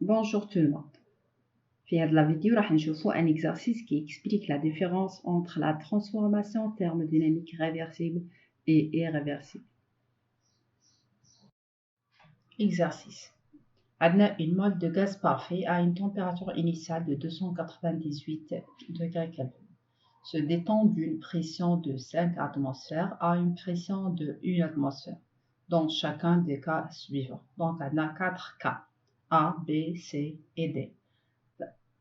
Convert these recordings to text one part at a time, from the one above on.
Bonjour tout le monde. Dans la vidéo, nous allons voir un exercice qui explique la différence entre la transformation thermodynamique réversible et irréversible. Exercice. On a une molle de gaz parfait à une température initiale de 298 degrés Kelvin. Se détend d'une pression de 5 atmosphères à une pression de 1 atmosphère dans chacun des cas suivants. Donc, on a 4 cas A, B, C et D.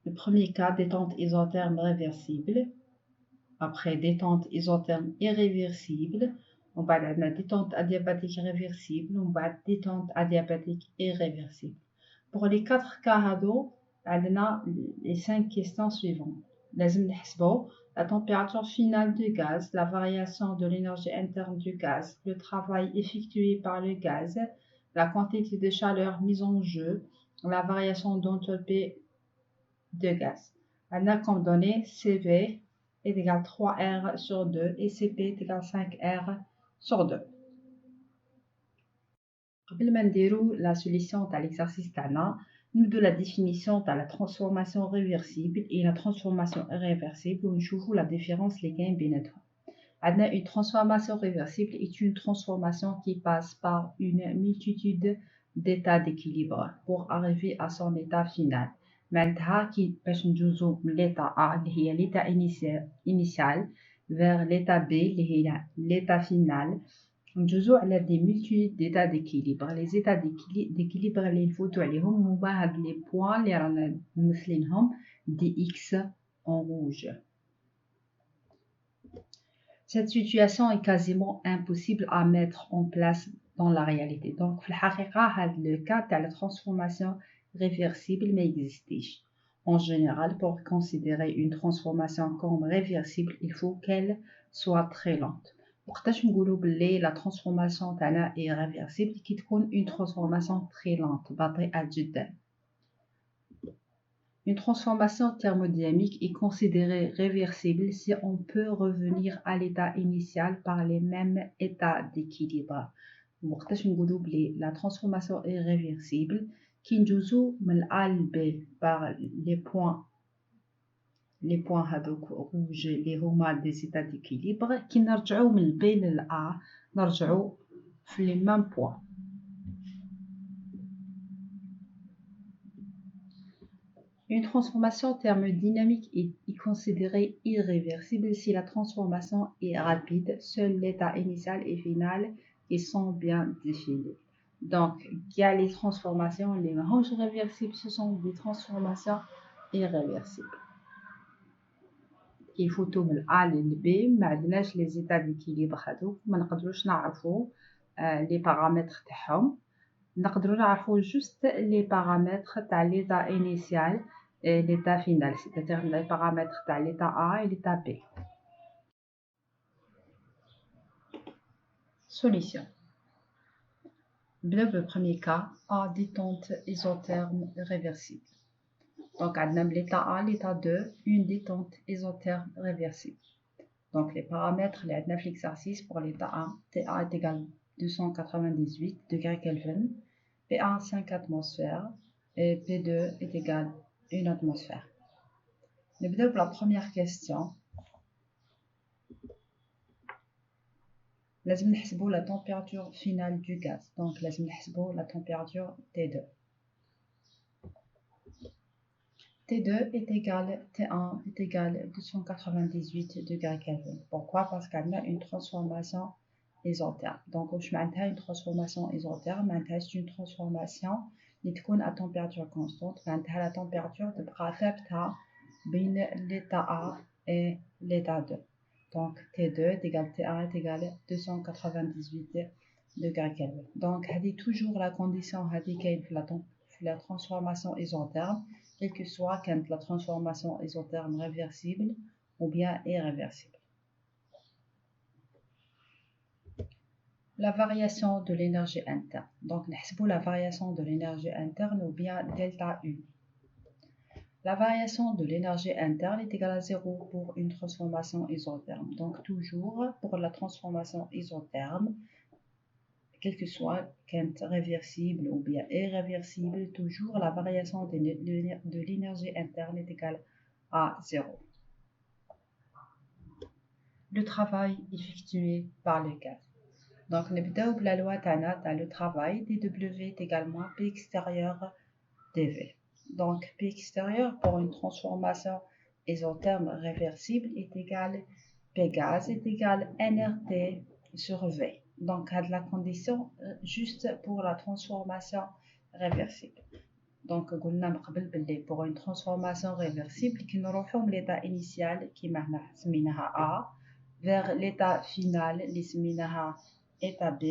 Le premier cas, détente isotherme réversible. Après, détente isotherme irréversible. On va à la détente adiabatique réversible. On va détente adiabatique irréversible. Pour les 4 cas, on a les 5 questions suivantes. La température finale du gaz, la variation de l'énergie interne du gaz, le travail effectué par le gaz, la quantité de chaleur mise en jeu, la variation d'entropie de gaz. On a comme données CV est égal à 3R sur 2 et CP est égal à 5R sur 2. قبل ما نديرو la solution تاع l'exercice تاعنا نبدو la définition تاع la transformation réversible et la transformation irréversible ونشوفو la différence اللي كاين بيناتهم. عندنا une transformation réversible est une transformation qui passe par une multitude d'états d'équilibre pour arriver à son état final. معناتها كي باش نجوزو من l'état A اللي هي l'état initial vers l'état B اللي هي l'état final. نجوزو على des multitudes d'états d'équilibre. Les états d'équilibre اللي نفوتو عليهم هما هاد les points اللي رانا ممثلينهم dx en rouge. Cette situation est quasiment impossible à mettre en place dans la réalité. Donc, le cas de la transformation réversible n'existe. En général, pour considérer une transformation comme réversible, il faut qu'elle soit très lente. Pour la transformation est réversible, qui est une transformation très lente, Une transformation thermodynamique est considérée réversible si on peut revenir à l'état initial par les mêmes états d'équilibre. La transformation est réversible qui nous A B par les points rouges, les romains des états d'équilibre, qui nous B A, nous les mêmes points. Une transformation thermodynamique est considérée irréversible si la transformation est rapide, seul l'état initial et final sont bien définis. Donc, il y a les transformations, les ranges réversibles, ce sont des transformations irréversibles. Il faut tout A et B, mais les états d'équilibre, les paramètres نقدروا نعرفوا juste les paramètres de l'état initial et l'état final, c'est-à-dire les paramètres de l'état A et l'état B. Solution. Le premier cas, A, détente isotherme réversible. Donc, on a l'état A, l'état 2, une détente isotherme réversible. Donc, les paramètres, les l'exercice pour l'état A, TA est égal à 298 degrés Kelvin, P1 5 atmosphères et P2 est égal à 1 atmosphère. Nous allons pour la première question. لازم نحسبوا la température finale du gaz. Donc لازم نحسبوا la température T2. T2 est égal, T1 est égal à 298 degrés Kelvin. Pourquoi? Parce qu'on a une transformation isotherme. Donc, une transformation isotherme, c'est une transformation qui est à température constante. La température de préfecta entre l'état A et l'état 2. Donc, T2 est égal à T1 est égal à 298 degrés Kelvin. Donc, c'est toujours la condition de la transformation isotherme, quelle que soit la transformation isotherme réversible ou bien irréversible. La variation de l'énergie interne. Donc, nous la variation de l'énergie interne ou bien delta U. La variation de l'énergie interne est égale à 0 pour une transformation isotherme. Donc, toujours pour la transformation isotherme, quel que soit qu'être réversible ou bien irréversible, toujours la variation de l'énergie interne est égale à 0. Le travail effectué par le gaz. Donc, نبداو بلا loi تاعنا تاع le travail dW est également P extérieur dV. Donc, P extérieur pour une transformation isotherme réversible est égal P gaz est égal nRT sur V. Donc, à la condition juste pour la transformation réversible. Donc, قلنا من قبل باللي pour une transformation réversible qui نروحو من l'état initial qui سميناها A vers l'état final اللي سميناها état B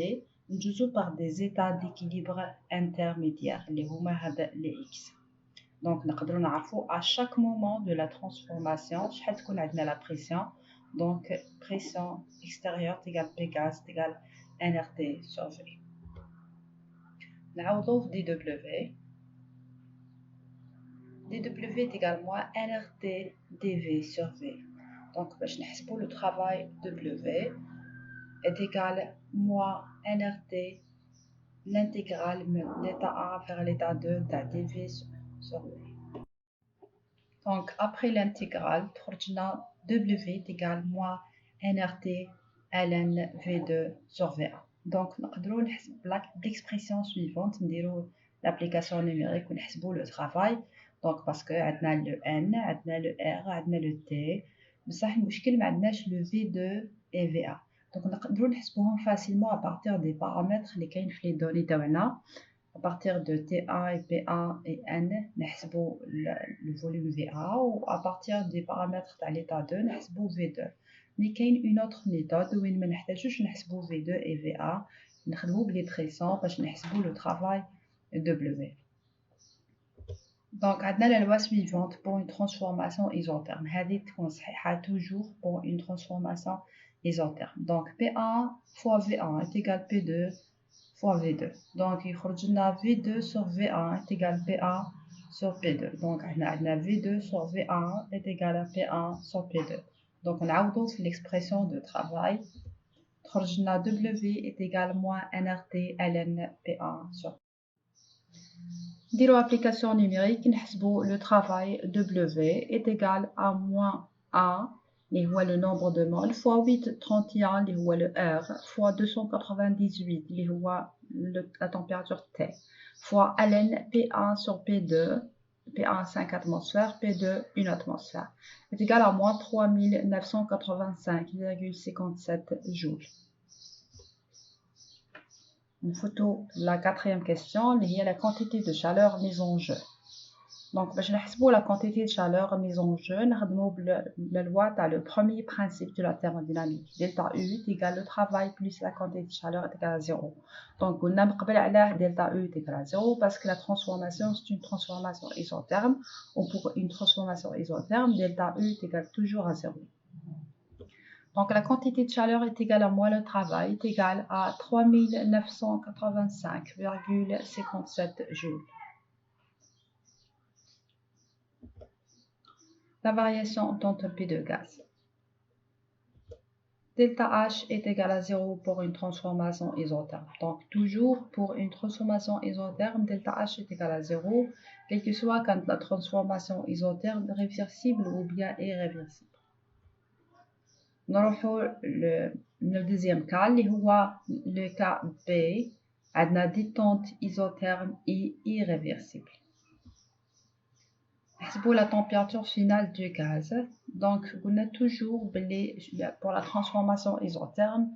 نجوزو par des états d'équilibre intermédiaires اللي هما هذا les X. Donc, نقدروا نعرفوا à chaque moment de la transformation شحال تكون عندنا la pression. Donc, pression extérieure égale P gaz égale nRT sur V. نعوضو في dW. dW est également nRT dV sur V. Donc, باش نحسبوا le travail W est égal moins nRT l'intégrale de l'état 1 vers l'état 2 de dV sur V. Donc, après l'intégrale, W est égal moins nRT ln V2 sur V1. Donc, nous l'expression suivante, nous l'application numérique où nous le travail. Donc, parce que nous avons le N, nous avons le R, nous avons le T, mais ça, nous avons le V2 et V1. Donc, nous pouvons facilement à partir des paramètres lesquels les données d'Oana. À partir de T1 et P1 et N, nous avons le volume VA, ou à partir des paramètres de l'état 2, nous avons V2. Mais il y a une autre méthode où nous avons V2 et VA, nous avons les pressions parce que nous avons le travail W. Donc, on a la loi suivante pour une transformation isotherme. C'est toujours pour une transformation isotherme. Donc, P1 fois V1 est égal à P2 fois V2. Donc, il faut que V2 sur V1 est égal à P1 sur P2. Donc, on a V2 sur V1 est égal à P1 sur P2. Donc, on a l'expression de travail. W est égal à moins nRT ln P1 sur P2. Diro application numérique, le travail W est égal à moins A, qui est le nombre de moles, fois 831, qui est le R, fois 298, qui est la température T, fois ln P1 sur P2, P1 5 atmosphères, P2 1 atmosphère, est égal à moins 3985,57 joules. Une photo, la quatrième question, il y a la quantité de chaleur mise en jeu. Donc, je vais la quantité de chaleur mise en jeu. Nous la loi dans le premier principe de la thermodynamique. Delta U est égal au travail plus la quantité de chaleur est égale à 0. Donc, on a delta U est égal à 0 parce que la transformation, c'est une transformation isotherme. Ou pour une transformation isotherme, delta U est égal toujours à 0. Donc, la quantité de chaleur est égale à moins le travail est égal à 3985,57 joules. La variation d'entropie de gaz. Delta H est égal à 0 pour une transformation isotherme. Donc, toujours pour une transformation isotherme, delta H est égal à 0, quel que soit quand la transformation isotherme réversible ou bien irréversible. Le deuxième cas, le cas B, a une détente isotherme et irréversible. Pour la température finale du gaz, donc on a toujours pour la transformation isotherme,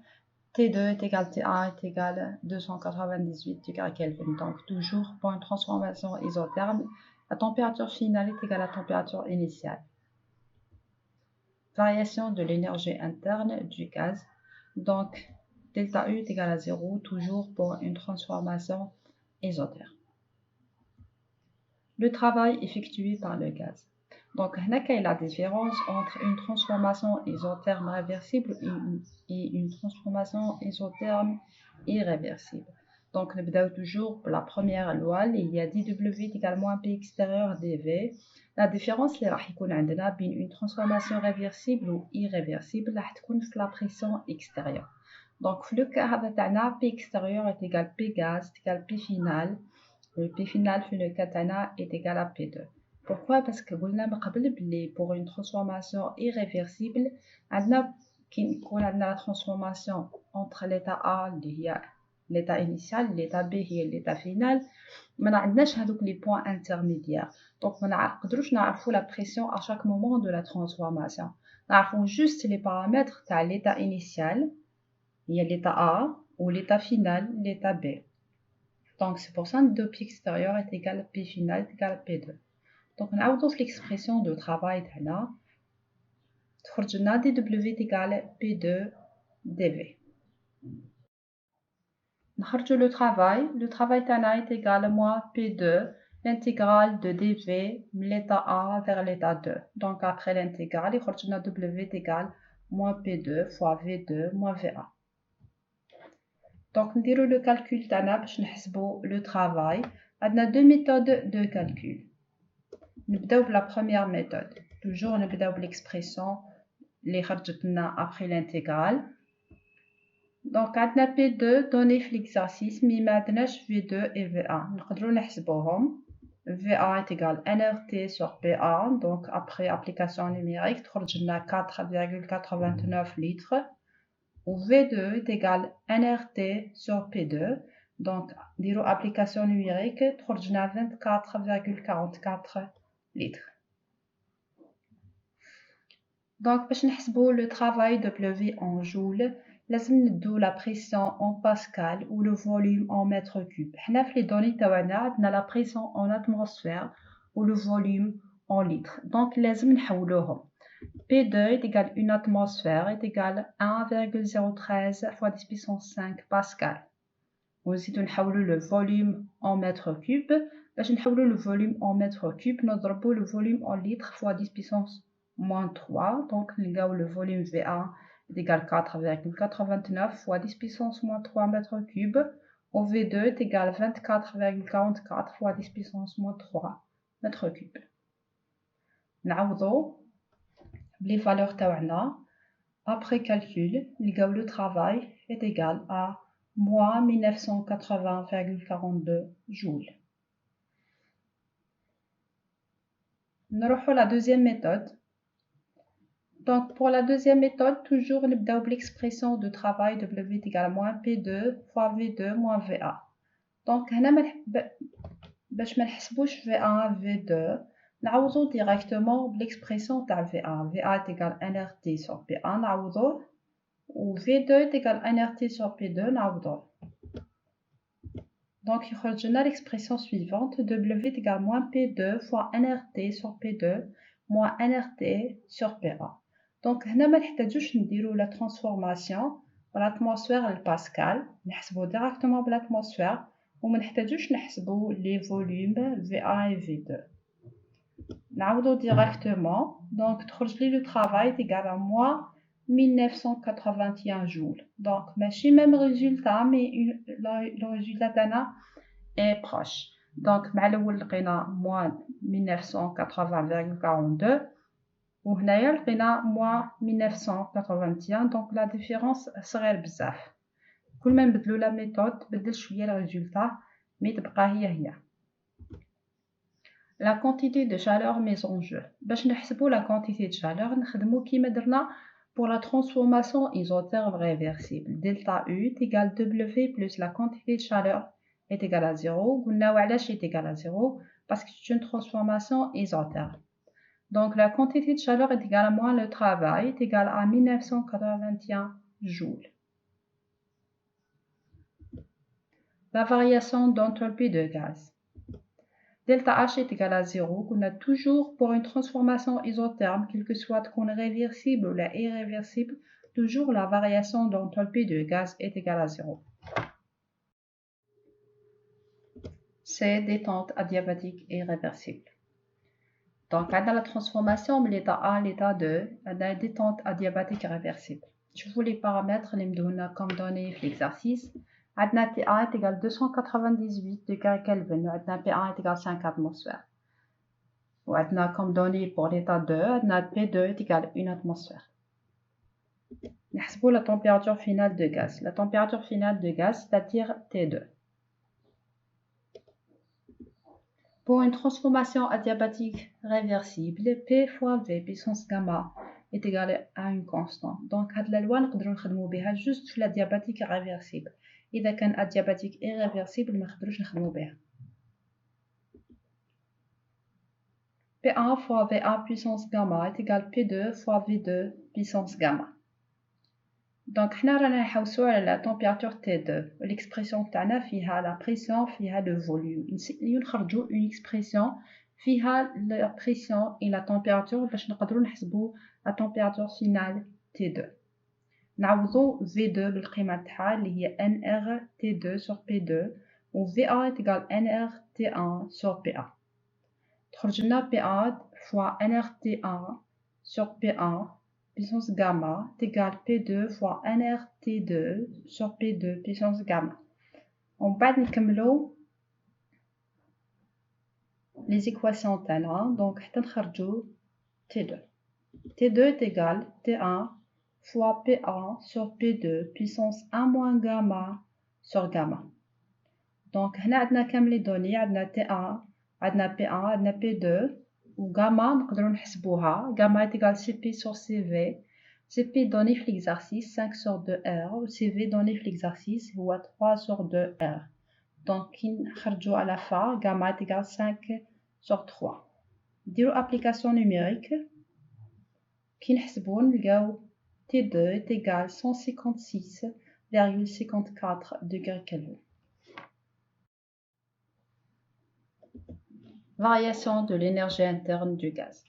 T2 est égal à T1 est égal à 298 degrés Kelvin. Donc toujours pour une transformation isotherme, la température finale est égale à la température initiale. Variation de l'énergie interne du gaz. Donc, delta U est égal à 0, toujours pour une transformation isotherme. Le travail effectué par le gaz. Donc, il y a la différence entre une transformation isotherme réversible et une transformation isotherme irréversible. Donc, nous avons toujours la première loi, il y a dW également P extérieur dV. La différence اللي راح يكون عندنا بين une transformation réversible ou irréversible راح تكون في la pression extérieure. Donc, le cas هذا P extérieur est égal P gaz est égal P final. Le P final في le cas est égal à P2. Pourquoi? Parce que pour une transformation irréversible, on a la transformation entre l'état A, l'état initial, l'état B et l'état final. ما نعندناش هذوك les points intermédiaires. Donc ما نقدروش نعرفوا la pression à chaque moment de la transformation. نعرفوا juste les paramètres تاع l'état initial, il y a l'état A ou l'état final, l'état B. Donc c'est pour ça que P extérieur est égal à P final est égal à P2. Donc on a l'expression de travail تاعنا تخرج لنا dW est égal à P2 dV. نخرج le travail تاعنا est égal à moins P2 l'intégrale de dV de l'état A vers l'état 2. Donc après l'intégrale, يخرج لنا W est égal moins P2 fois V2 moins VA. Donc نديرو le calcul تاعنا باش نحسبو le travail. عندنا deux méthodes de calcul. نبداو بلا première méthode. Toujours نبداو l'expression اللي خرجت لنا après l'intégrale. Donc عندنا P2 donné في l'exercice mais ما عندناش V2 et VA. نقدروا نحسبوهم. VA est égal à NRT sur PA. Donc après application numérique تخرج لنا 4,89 litres. Ou V2 est égal à NRT sur P2. Donc نديرو application numérique تخرج لنا 24,44 litres. Donc باش نحسبو le travail W en joule لازم ندو la pression en pascal ou le volume en mètre cube. حنا في les données تاعنا عندنا la pression en atmosphère ou le volume en litres. Donc لازم نحولوهم. P2 est égal à une atmosphère est égal à 1,013 fois 10 puissance 5 pascal. ونزيدو نحولو le volume en mètre cube. باش نحولو le volume en mètre cube نضربو le volume en litres fois 10 puissance moins 3. Donc le volume V1 est égal à 4,89 fois 10 puissance moins 3 mètres cubes. Au V2 est égal à 24,44 fois 10 puissance moins 3 mètres cubes. نعوضو les valeurs تاعنا. Après calcul, le travail est égal à moins 1980,42 joules. نروحو la deuxième méthode. Donc pour la deuxième méthode, toujours نبداو l'expression de travail W est égal à moins P2 fois V2 moins VA. Donc هنا باش ما نحسبوش V1 V2 نعوضو directement l'expression تاع V1. VA est égal à NRT sur P1 نعوضوه و V2 est égal à NRT sur P2 نعوضوه. Donc يخرج لنا l'expression suivante W est égal à moins P2 fois NRT sur P2 moins NRT sur PA. Donc هنا ما نحتاجوش نديرو la transformation de l'atmosphère le Pascal نحسبو directement بالatmosphère وما نحتاجوش نحسبو les volumes VA et V2. نعوضو directement. Donc تخرج لي le travail est égal à moins 1981 joules. Donc ماشي même résultat mais le résultat تاعنا est proche. Donc مع الاول لقينا moins 1980,42 وهنايا لقينا moins 1981. donc la différence صغير بزاف. كل ما نبدلو لا ميثود تبدل شويه الريزولتا مي تبقى هي. La quantité de chaleur mise en jeu. باش نحسبو la quantité de chaleur نخدمو كيما درنا pour la transformation isotherme réversible. Delta U est égal à W plus la quantité de chaleur est égale à 0. قلنا وعلاش est égal à 0 parce que c'est une transformation isotherme. Donc la quantité de chaleur est égale à moins le travail est égal à 1981 joules. La variation d'entropie de gaz. Delta H est égal à 0. On a toujours pour une transformation isotherme, quelle que soit qu'on est réversible ou la irréversible, toujours la variation d'entropie de gaz est égale à 0. C'est détente adiabatique irréversible. Donc, on a la transformation de l'état A à l'état 2, on a la détente adiabatique irréversible. Je vous les paramètres, les me comme donné l'exercice. On a T1 est égal à 298 degrés Kelvin, on a P1 est égal à 5 atmosphères. On a comme donné pour l'état 2, on a P2 est égal à 1 atmosphère. نحسبوا la température finale de gaz. La température finale de gaz, c'est-à-dire T2. Pour une transformation adiabatique réversible, P fois V puissance gamma est égal à une constante. Donc, la loi نقدروا نخدموا بها juste في l'adiabatique réversible. إذا كان adiabatique irréversible ما نقدروش نخدموا بها. P1 fois V1 puissance gamma est égal à P2 fois V2 puissance gamma. Donc, حنا رانا نحوسوا على la température T2. L'expression تاعنا فيها la pression فيها le volume. نخرجوا une expression فيها la pression et la température باش نقدروا نحسبوا la température finale T2. نعوضوا V2 بالقيمة تاعها اللي هي NR T2 sur P2 و VA est égal NR T1 sur PA. تخرج لنا PA fois NR T1 sur P1 puissance gamma est égal à P2 fois nRT2 sur P2 puissance gamma. On va نكملوا les équations تاعنا. Donc حتى نخرجوا T2. T2 est égal à T1 fois P1 sur P2 puissance 1 moins gamma sur gamma. Donc هنا عندنا كامل les données. عندنا T1 عندنا P1 عندنا P2 و gamma نقدروا نحسبوها. Gamma est égal à Cp sur Cv. Cp donné في l'exercice 5 sur 2R ou Cv donné في l'exercice هو 3 sur 2R. Donc كي نخرجوا à la fin gamma est égal à 5 sur 3. نديرو application numérique. كي نحسبو نلقاو T2 est égal à 156,54 degrés Kelvin. Variation de l'énergie interne du gaz.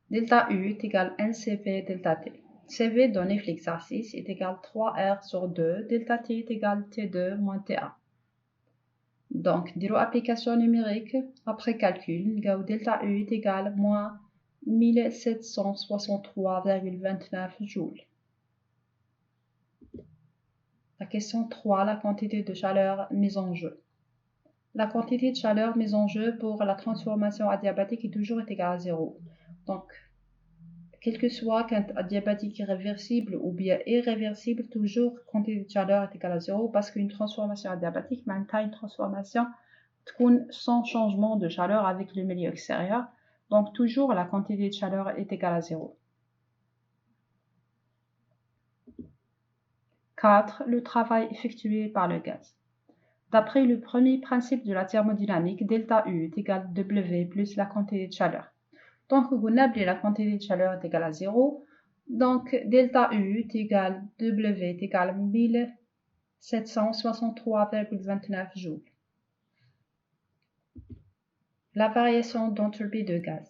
Delta U est égal à NCV delta T. CV donné dans l'exercice est égal à 3R sur 2. Delta T est égal à T2 moins TA. Donc, dire application numérique, après calcul, delta U est égal à moins 1763,29 joules. La question 3, la quantité de chaleur mise en jeu. La quantité de chaleur mise en jeu pour la transformation adiabatique est toujours égale à 0. Donc, quel que soit qu'un adiabatique irréversible ou bien irréversible, toujours la quantité de chaleur est égale à 0 parce qu'une transformation adiabatique maintient une transformation sans changement de chaleur avec le milieu extérieur. Donc, toujours la quantité de chaleur est égale à 0. 4. Le travail effectué par le gaz. D'après le premier principe de la thermodynamique, delta U est égal à W plus la quantité de chaleur. Donc, la quantité de chaleur est égale à 0. Donc, delta U est égal à W est égal à 1763,29 joules. La variation d'entropie de gaz.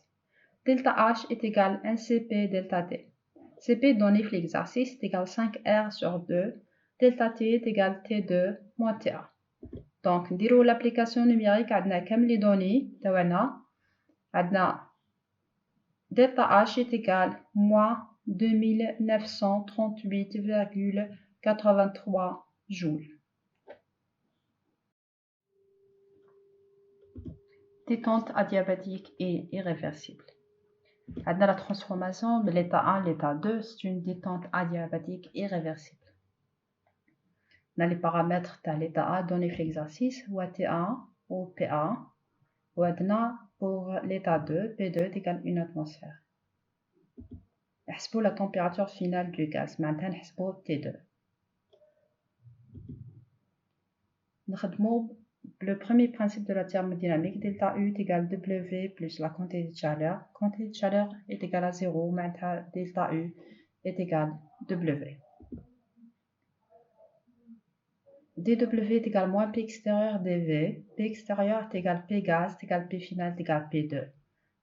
Delta H est égal à 1Cp delta T. Cp donné dans l'exercice est égal à 5R sur 2. Delta T est égal à T2 moins TA. Donc, نديرو l'application numérique عندنا كم les données تاعنا. عندنا delta H est égal à moins 2938,83 joules. Détente adiabatique et irréversible. Dans la transformation de l'état 1 à l'état 2, c'est une détente adiabatique irréversible. Dans les paramètres de l'état A donnés dans l'exercice, ou T1 ou P1, ou pour l'état 2, P2 est égal à 1 atmosphère. نحسبوا la température finale du gaz. معناتها نحسبوا T2. نخدموا le premier principe de la thermodynamique, delta U est égal à W plus la quantité de chaleur. La quantité de chaleur est égale à 0, maintenant delta U est égal à W. dW est égal à moins P extérieur dV. P extérieur est égal à P gaz est égal à P final est égal à P2.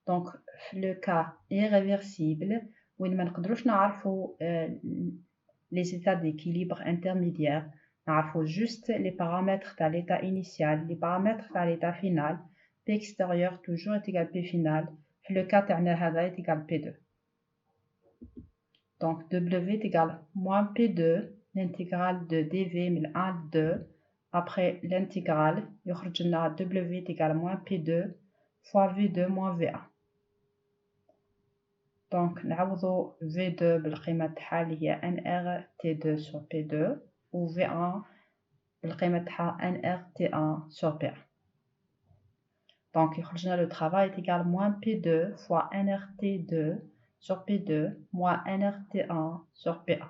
Donc, le cas irréversible, où il ne نقدروش نعرفوا les états d'équilibre intermédiaires. Il faut juste les paramètres de l'état initial, les paramètres de l'état final. P extérieur toujours est égal à P final. Le cas est égal à P2. Donc, W est égal à moins P2, l'intégrale de dV من 1 à 2. Après l'intégrale, W est égal à moins P2 fois V2 moins V1. دونك نعوضو V2 بالقيمة تاعها اللي هي NR T2 sur P2 و V1 بالقيمة تاعها NR T1 sur P1. Donc يخرجنا le travail est égal moins P2 fois NRT2 sur P2 moins NRT1 sur P1.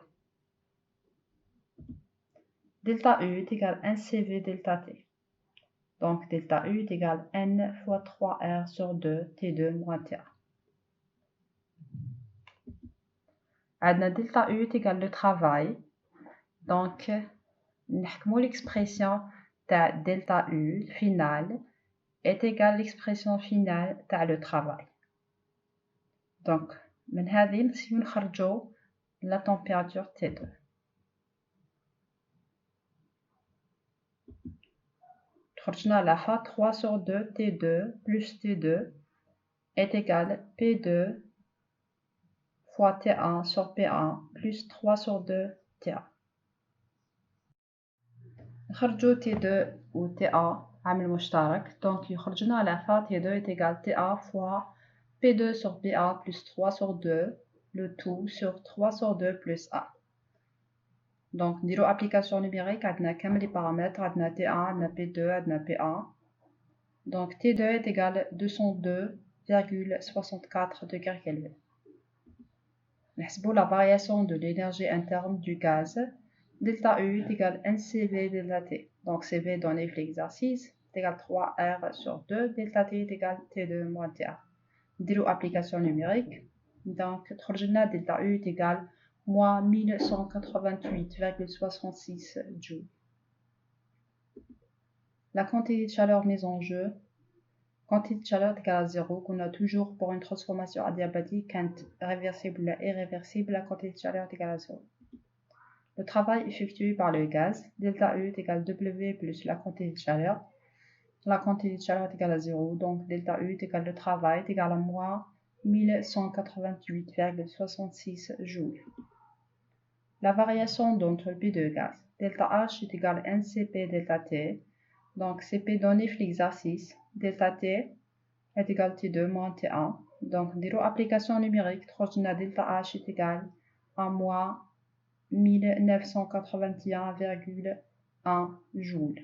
Delta U est égal à 1CV delta T. Donc delta U est égal à N fois 3R sur 2 T2 moins T1. عندنا delta U est égal le travail. Donc نحكمو l'expression تاع delta U finale est égal à l'expression finale تاع le travail. Donc من هذه نسيو نخرجو la température T2. خرجنا على fin 3 sur 2 T2 plus T2 est égal P2 fois T1 sur P1 plus 3 sur 2 T1. نخرجو T2 و T1 عامل مشترك. Donc يخرجنا على fin T2 est égal T1 fois P2 sur P1 plus 3 sur 2 le tout sur 3 sur 2 plus 1. Donc نديرو application numérique. عندنا كامل les paramètres. عندنا T1 عندنا P2 عندنا P1. Donc T2 est égal 202,64 degrés Kelvin. نحسبو la variation de l'énergie interne du gaz. Delta U est égal à NCV delta T. Donc CV donné pour l'exercice est égal à 3R sur 2. Delta T est égal à T2 moins T1. نديرو application numérique. Donc delta U est égal à moins 1188,66 joules. La quantité de chaleur mise en jeu. Quantité de chaleur est égale à 0, qu'on a toujours pour une transformation adiabatique réversible et irréversible, la quantité de chaleur est égale à 0. Le travail effectué par le gaz, delta U est égal à W plus la quantité de chaleur. La quantité de chaleur est égale à 0, donc delta U est égal le travail est égal à moins 1188,66 joules. La variation d'entropie de gaz, delta H est égal à NCP delta T. Donc CP donné pour l'exercice, delta T est égal à T2 moins T1. Donc نديرو application numérique, تخرجنا delta H est égal à moins 1981,1 joules.